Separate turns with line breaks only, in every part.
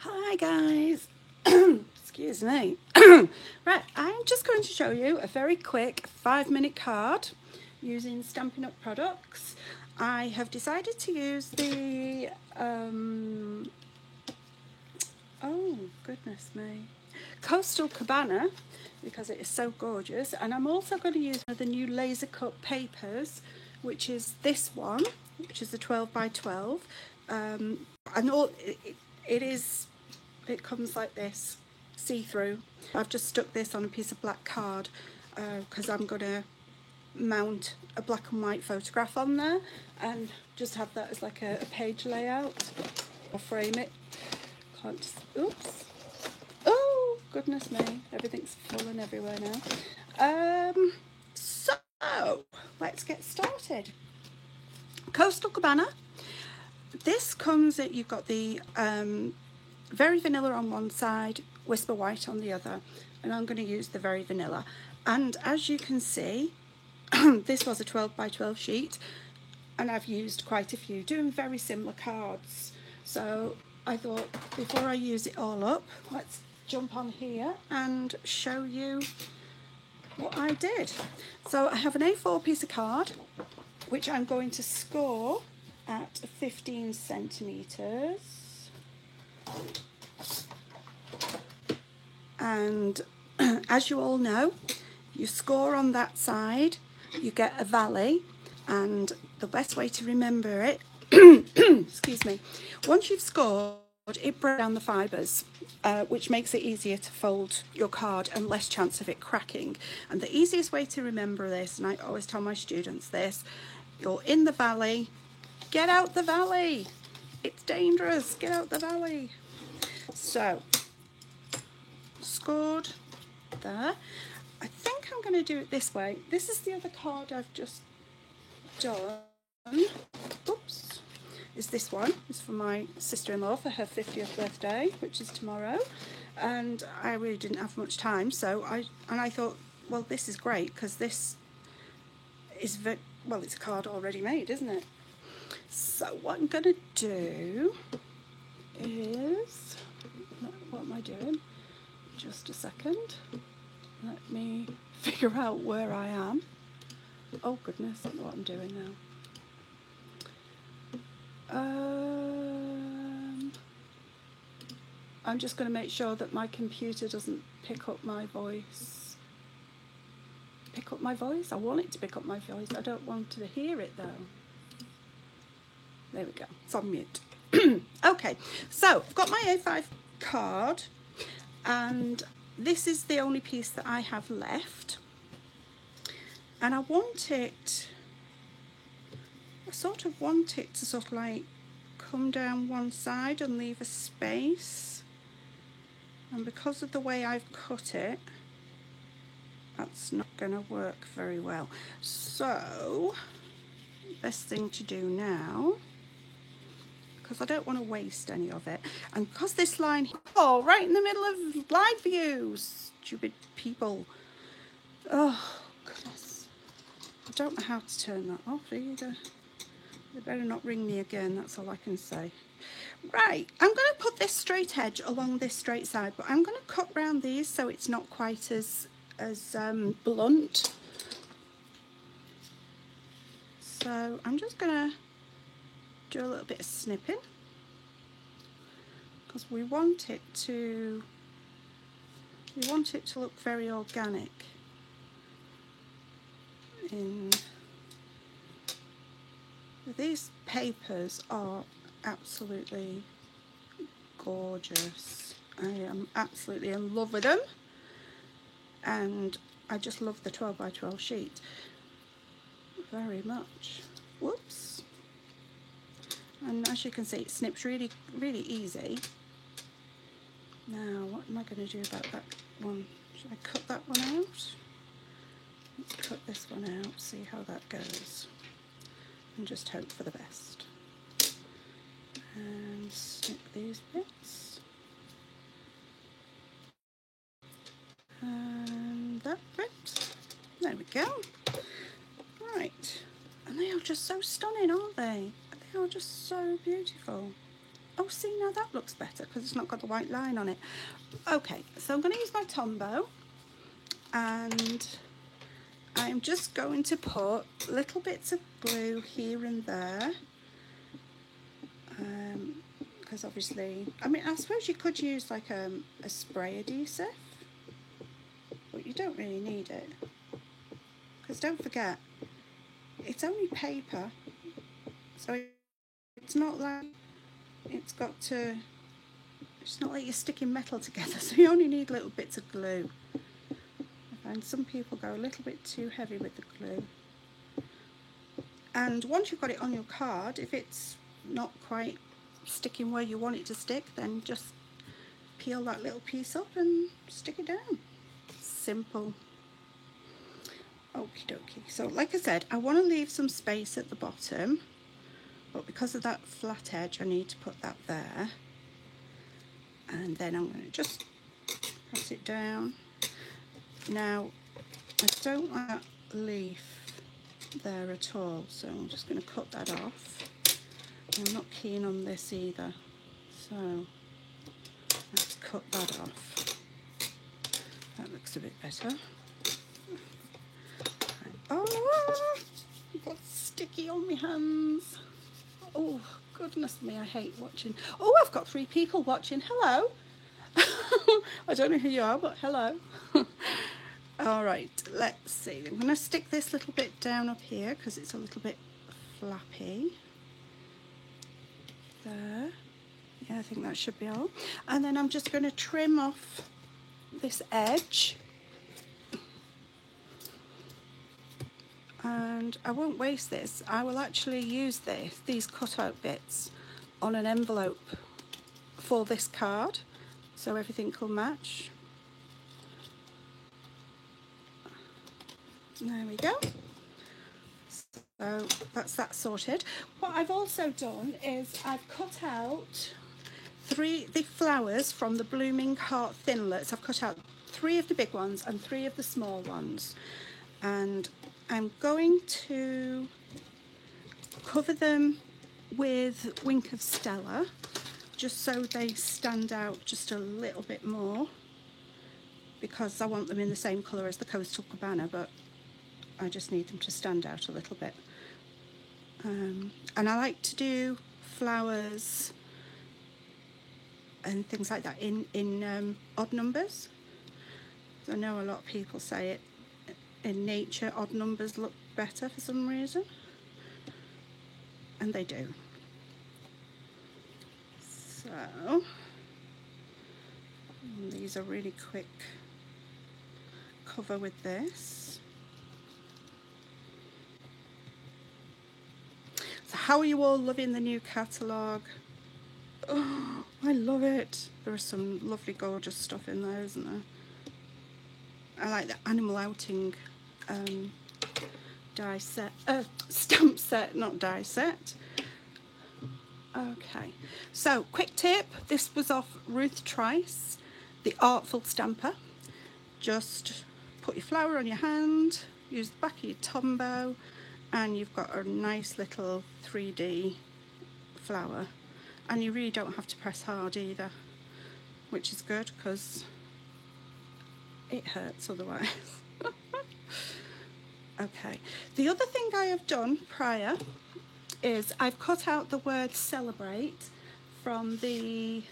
Hi guys, excuse me. Right, I'm just going to show you a very quick 5-minute card using Stampin' Up products. I have decided to use the, oh goodness me, Coastal Cabana because it is so gorgeous, and I'm also going to use one of the new laser cut papers, which is this one, which is the 12 by 12. And all it comes like this, see-through. I've just stuck this on a piece of black card because I'm going to mount a black and white photograph on there and just have that as like a page layout. I'll frame it. Can't just, oops. Oh, goodness me. Everything's falling everywhere now. So, let's get started. Coastal Cabana. This comes, you've got the Very Vanilla on one side, Whisper White on the other, and I'm going to use the Very Vanilla. And as you can see, this was a 12 by 12 sheet, and I've used quite a few doing very similar cards. So I thought before I use it all up, let's jump on here and show you what I did. So I have an A4 piece of card, which I'm going to score at 15 centimeters. And as you all know, you score on that side, you get a valley, and the best way to remember it, excuse me, once you've scored, it breaks down the fibres, which makes it easier to fold your card and less chance of it cracking. And the easiest way to remember this, and I always tell my students this, you're in the valley, get out the valley. It's dangerous, get out the valley. So, scored there. I think I'm going to do it this way. This is the other card I've just done. Oops. Is this one. It's for my sister-in-law for her 50th birthday, which is tomorrow. And I really didn't have much time, so I thought, well, this is great because this is well, it's a card already made, isn't it? So what I'm going to do is, what am I doing? Just a second. Let me figure out where I am. Oh goodness, I don't know what I'm doing now. I'm just going to make sure that my computer doesn't pick up my voice. Pick up my voice? I want it to pick up my voice. I don't want to hear it though. There we go. It's on mute. Okay, so I've got my A5 card, and this is the only piece that I have left. And I sort of want it to sort of like come down one side and leave a space. And because of the way I've cut it, that's not going to work very well. So, best thing to do now, because I don't want to waste any of it. And because this line, oh, right in the middle of live views, stupid people. Oh, goodness. I don't know how to turn that off either. They better not ring me again, that's all I can say. Right, I'm going to put this straight edge along this straight side, but I'm going to cut round these so it's not quite as blunt. So I'm just going to do a little bit of snipping because we want it to look very organic. These papers are absolutely gorgeous. I am absolutely in love with them, and I just love the 12 by 12 sheet very much. Whoops. And as you can see, it snips really, really easy. Now, what am I going to do about that one? Should I cut that one out? Let's cut this one out, see how that goes, and just hope for the best. And snip these bits. And that bit. There we go. Right. And they are just so stunning, aren't they? They are just so beautiful. Oh, see, now that looks better because it's not got the white line on it. Okay, so I'm going to use my Tombow, and I'm just going to put little bits of glue here and there, because obviously, I mean, I suppose you could use like a spray adhesive, but you don't really need it, because don't forget, it's only paper, so it's not like it's not like you're sticking metal together, so you only need little bits of glue. I find some people go a little bit too heavy with the glue. And once you've got it on your card, if it's not quite sticking where you want it to stick, then just peel that little piece up and stick it down. Simple. Okie dokie. So like I said, I want to leave some space at the bottom, but because of that flat edge, I need to put that there. And then I'm going to just press it down. Now, I don't like that leaf there at all, so I'm just going to cut that off. I'm not keen on this either, so let's cut that off. That looks a bit better. Oh, I've got sticky on my hands. Oh, goodness me, I hate watching. Oh, I've got 3 people watching. Hello. I don't know who you are, but hello. All right, let's see. I'm going to stick this little bit down up here because it's a little bit flappy. There. Yeah, I think that should be all. And then I'm just going to trim off this edge. And I won't waste this. I will actually use these cutout bits on an envelope for this card, so everything will match. There we go. So that's that sorted. What I've also done is I've cut out the flowers from the Blooming Heart Thinlets. I've cut out 3 of the big ones and 3 of the small ones. And I'm going to cover them with Wink of Stella, just so they stand out just a little bit more, because I want them in the same colour as the Coastal Cabana, but I just need them to stand out a little bit. And I like to do flowers and things like that in odd numbers. I know a lot of people say it in nature, odd numbers look better for some reason, and they do. So these are really quick cover with this. So how are you all loving the new catalogue? Oh, I love it. There is some lovely gorgeous stuff in there, isn't there? I like the Animal Outing die set, stamp set, not die set. Okay, so quick tip, this was off Ruth Trice, the Artful Stamper. Just put your flower on your hand, use the back of your Tombow, and you've got a nice little 3D flower. And you really don't have to press hard either, which is good because it hurts otherwise. Okay, the other thing I have done prior is I've cut out the word celebrate from the,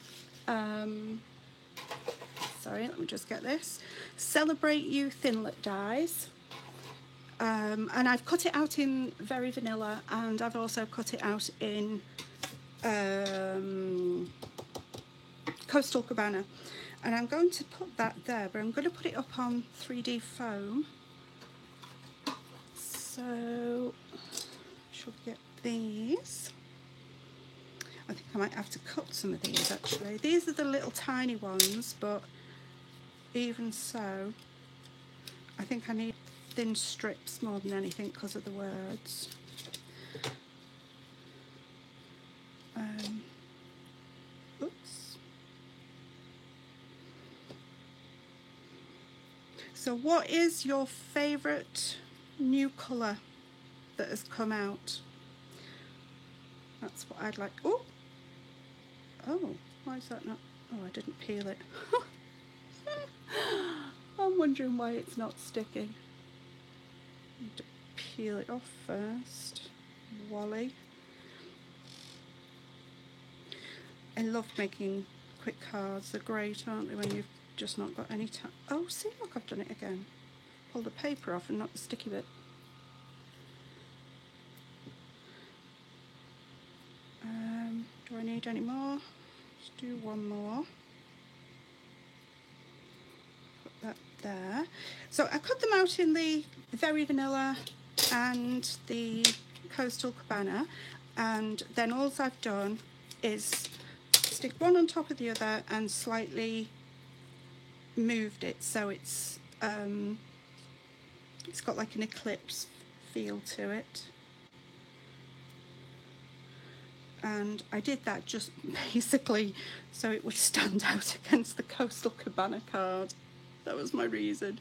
sorry, let me just get this, Celebrate You Thinlet dies. And I've cut it out in Very Vanilla, and I've also cut it out in Coastal Cabana. And I'm going to put that there, but I'm going to put it up on 3D foam. So, should we get these? I think I might have to cut some of these actually. These are the little tiny ones, but even so, I think I need thin strips more than anything because of the words. Oops. So what is your favourite new colour that has come out? That's what I'd like. Oh, Oh, why is that not? Oh, I didn't peel it. I'm wondering why it's not sticking. Need to peel it off first. Wally. I love making quick cards. They're great, aren't they, when you've just not got any time. Oh, see, look, I've done it again. Pull the paper off and not the sticky bit. Do I need any more? Let's do one more. Put that there. So I cut them out in the Very Vanilla and the Coastal Cabana, and then all I've done is stick one on top of the other and slightly moved it so it's got like an eclipse feel to it. And I did that just basically so it would stand out against the Coastal Cabana card. That was my reason.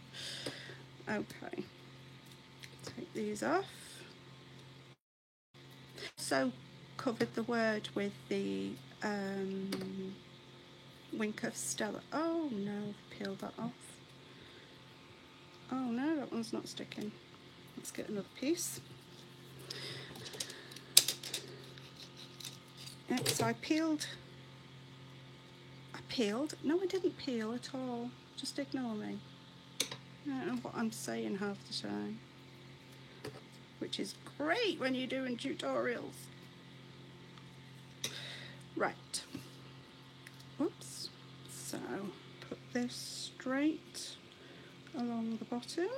Okay, take these off. So covered the word with the Wink of Stella. Oh no, peeled that off. Oh no, that one's not sticking. Let's get another piece. So I peeled. No, I didn't peel at all. Just ignore me. I don't know what I'm saying half the time, which is great when you're doing tutorials. Right. Oops. So put this straight along the bottom.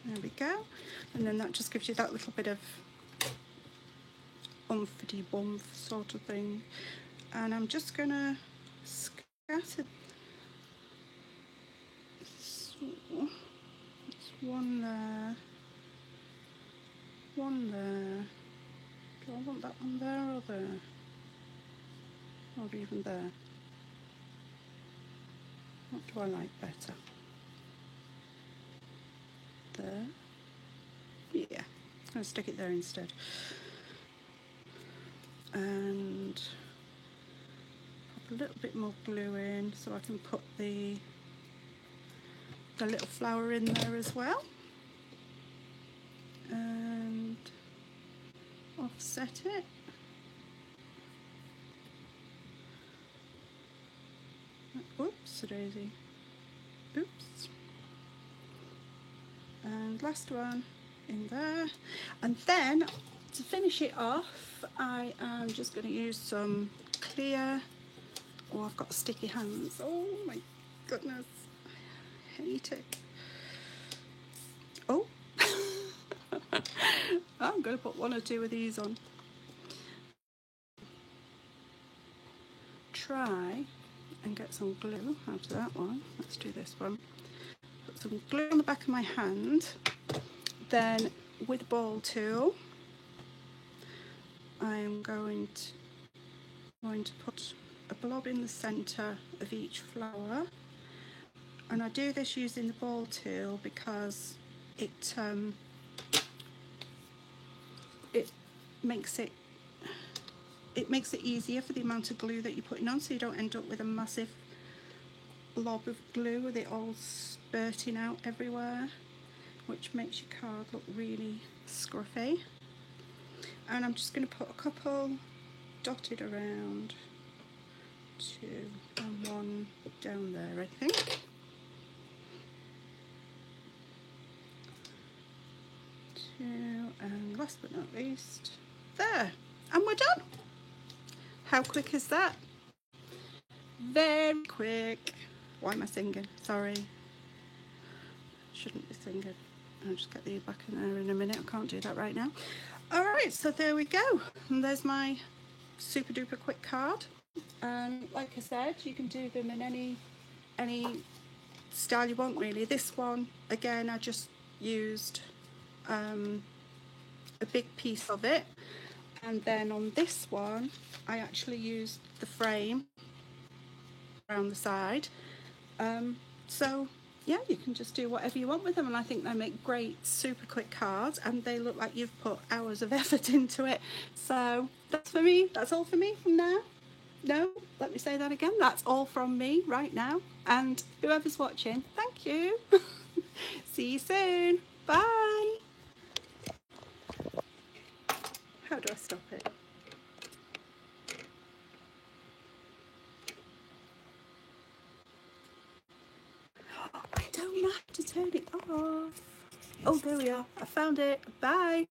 There we go. And then that just gives you that little bit of umphtity bump sort of thing. And I'm just gonna scatter. So it's one there, one there. Do I want that one there or there? Or even there? What do I like better? There? Yeah, I'm gonna stick it there instead. And pop a little bit more glue in so I can put the little flower in there as well, and offset it. Oops, daisy. Oops. And last one in there. And then to finish it off, I am just going to use some clear. Oh, I've got sticky hands. Oh my goodness. I hate it. Oh. I'm going to put one or two of these on. Try and get some glue out of that one. Let's do this one. Put some glue on the back of my hand. Then with a ball tool, I am going to put a blob in the centre of each flower. And I do this using the ball tool because it makes it easier for the amount of glue that you're putting on, so you don't end up with a massive blob of glue with it all spurting out everywhere, which makes your card look really scruffy. And I'm just going to put a couple dotted around, 2 and 1 down there, I think. 2, and last but not least, there, and we're done. How quick is that? Very quick. Why am I singing? Sorry. Shouldn't be singing. I'll just get these back in there in a minute. I can't do that right now. Alright, so there we go. And there's my super duper quick card. And like I said, you can do them in any style you want, really. This one, again, I just used a big piece of it. And then on this one, I actually used the frame around the side. So yeah, you can just do whatever you want with them, and I think they make great super quick cards, and they look like you've put hours of effort into it. So that's for me. That's all for me from now. No, let me say that again. That's all from me right now, and whoever's watching, thank you. See you soon. Bye. How do I stop it? I don't have to turn it off. Oh, there we are. I found it. Bye.